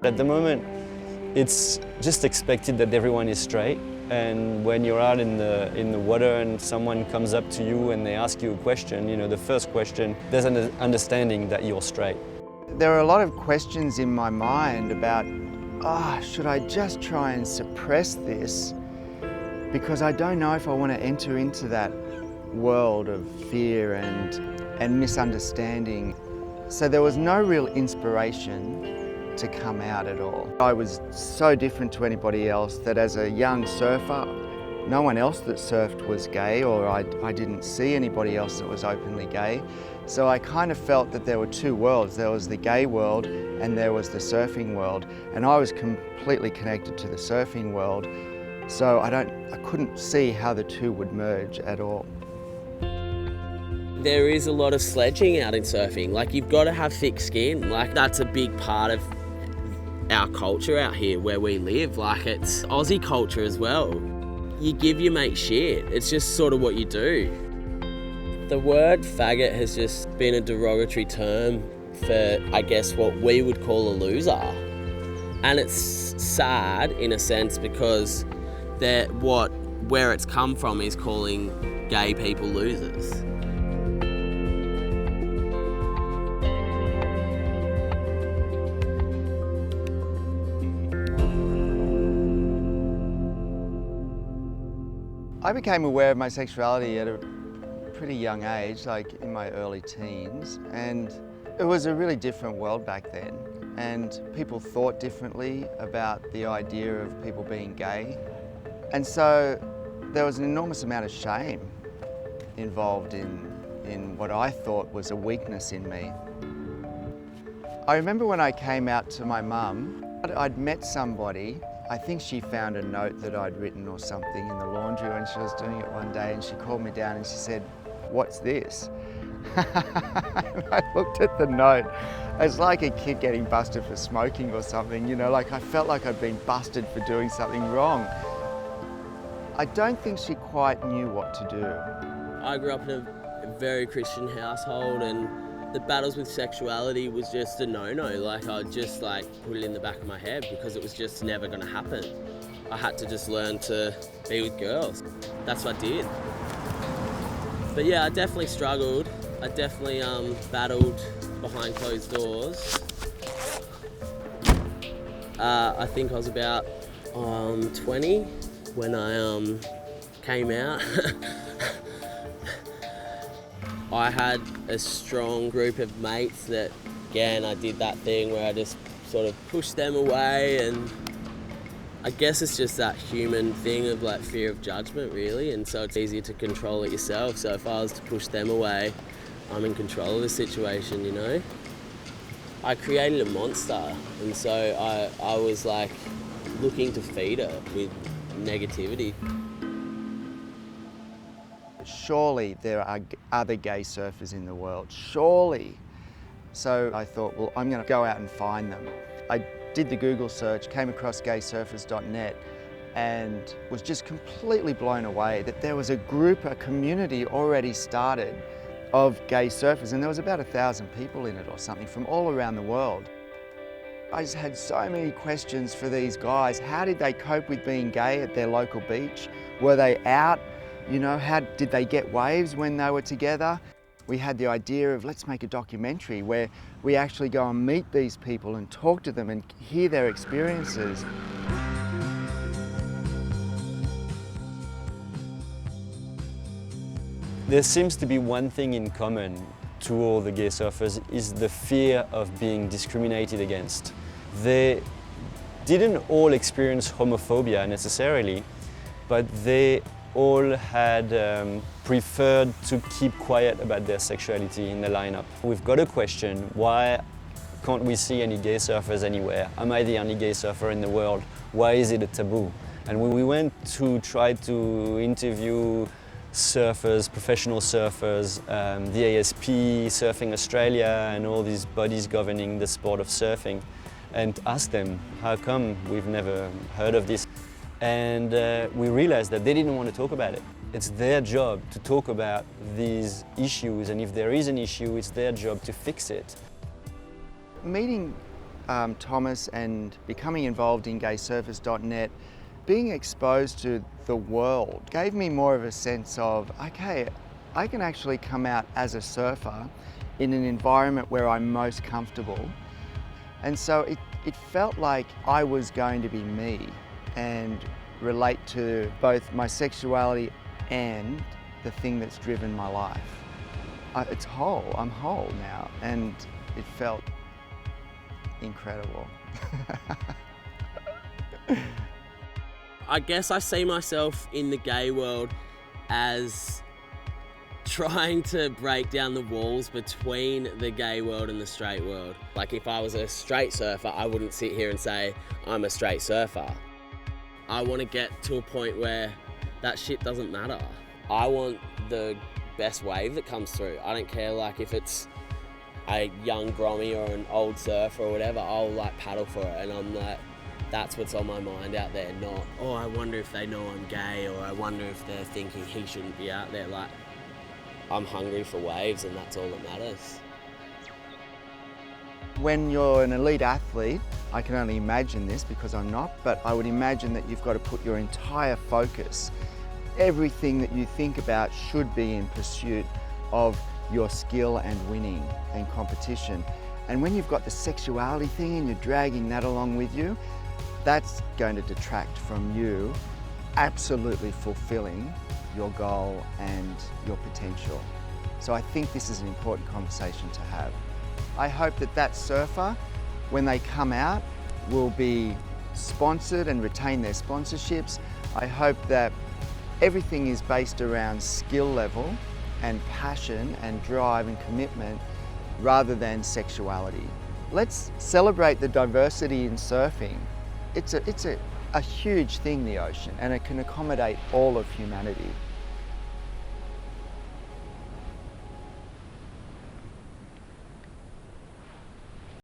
At the moment, it's just expected that everyone is straight, and when you're out in the water and someone comes up to you and they ask you a question, you know, the first question, there's an understanding that you're straight. There are a lot of questions in my mind about, should I just try and suppress this? Because I don't know if I want to enter into that world of fear and misunderstanding. So there was no real inspiration to come out at all. I was so different to anybody else that as a young surfer, no one else that surfed was gay, or I didn't see anybody else that was openly gay. So I kind of felt that there were two worlds. There was the gay world and there was the surfing world. And I was completely connected to the surfing world. So I couldn't see how the two would merge at all. There is a lot of sledging out in surfing. Like, you've got to have thick skin. Like, that's a big part of our culture out here where we live. Like, it's Aussie culture as well. You give your mate shit. It's just sort of what you do. The word faggot has just been a derogatory term for, I guess, what we would call a loser. And it's sad in a sense because where it's come from is calling gay people losers. I became aware of my sexuality at a pretty young age, like in my early teens, and it was a really different world back then. And people thought differently about the idea of people being gay. And so there was an enormous amount of shame involved in what I thought was a weakness in me. I remember when I came out to my mum, I'd met somebody. I think she found a note that I'd written or something in the laundry when she was doing it one day, and she called me down and she said, "What's this?" And I looked at the note. It's like a kid getting busted for smoking or something, you know, like I felt like I'd been busted for doing something wrong. I don't think she quite knew what to do. I grew up in a very Christian household, and the battles with sexuality was just a no-no. Like, I'd just put it in the back of my head because it was just never gonna happen. I had to just learn to be with girls. That's what I did. But yeah, I definitely struggled. I definitely battled behind closed doors. I think I was about 20 when I came out. I had a strong group of mates that, again, I did that thing where I just sort of pushed them away, and I guess it's just that human thing of like fear of judgment, really, and so it's easier to control it yourself. So if I was to push them away, I'm in control of the situation, you know? I created a monster, and so I was like looking to feed it with negativity. Surely there are other gay surfers in the world, surely. So I thought, well, I'm going to go out and find them. I did the Google search, came across gaysurfers.net, and was just completely blown away that there was a group, a community already started of gay surfers, and there was about 1,000 people in it or something from all around the world. I just had so many questions for these guys. How did they cope with being gay at their local beach? Were they out? You know, how did they get waves when they were together? We had the idea of, let's make a documentary where we actually go and meet these people and talk to them and hear their experiences. There seems to be one thing in common to all the gay surfers, is the fear of being discriminated against. They didn't all experience homophobia necessarily, but they all had preferred to keep quiet about their sexuality in the lineup. We've got a question: why can't we see any gay surfers anywhere? Am I the only gay surfer in the world? Why is it a taboo? And we went to try to interview surfers, professional surfers, the ASP, Surfing Australia, and all these bodies governing the sport of surfing, and ask them, how come we've never heard of this? And we realized that they didn't want to talk about it. It's their job to talk about these issues, and if there is an issue, it's their job to fix it. Meeting Thomas and becoming involved in gaysurfers.net, being exposed to the world gave me more of a sense of, okay, I can actually come out as a surfer in an environment where I'm most comfortable. And so it felt like I was going to be me and relate to both my sexuality and the thing that's driven my life. It's whole, I'm whole now, and it felt incredible. I guess I see myself in the gay world as trying to break down the walls between the gay world and the straight world. Like if I was a straight surfer, I wouldn't sit here and say I'm a straight surfer. I want to get to a point where that shit doesn't matter. I want the best wave that comes through. I don't care like if it's a young grommy or an old surfer or whatever, I'll like paddle for it, and I'm like, that's what's on my mind out there, not, oh, I wonder if they know I'm gay, or I wonder if they're thinking he shouldn't be out there. Like, I'm hungry for waves, and that's all that matters. When you're an elite athlete, I can only imagine this because I'm not, but I would imagine that you've got to put your entire focus, everything that you think about should be in pursuit of your skill and winning and competition. And when you've got the sexuality thing and you're dragging that along with you, that's going to detract from you absolutely fulfilling your goal and your potential. So I think this is an important conversation to have. I hope that that surfer, when they come out, will be sponsored and retain their sponsorships. I hope that everything is based around skill level and passion and drive and commitment rather than sexuality. Let's celebrate the diversity in surfing. It's a huge thing, the ocean, and it can accommodate all of humanity.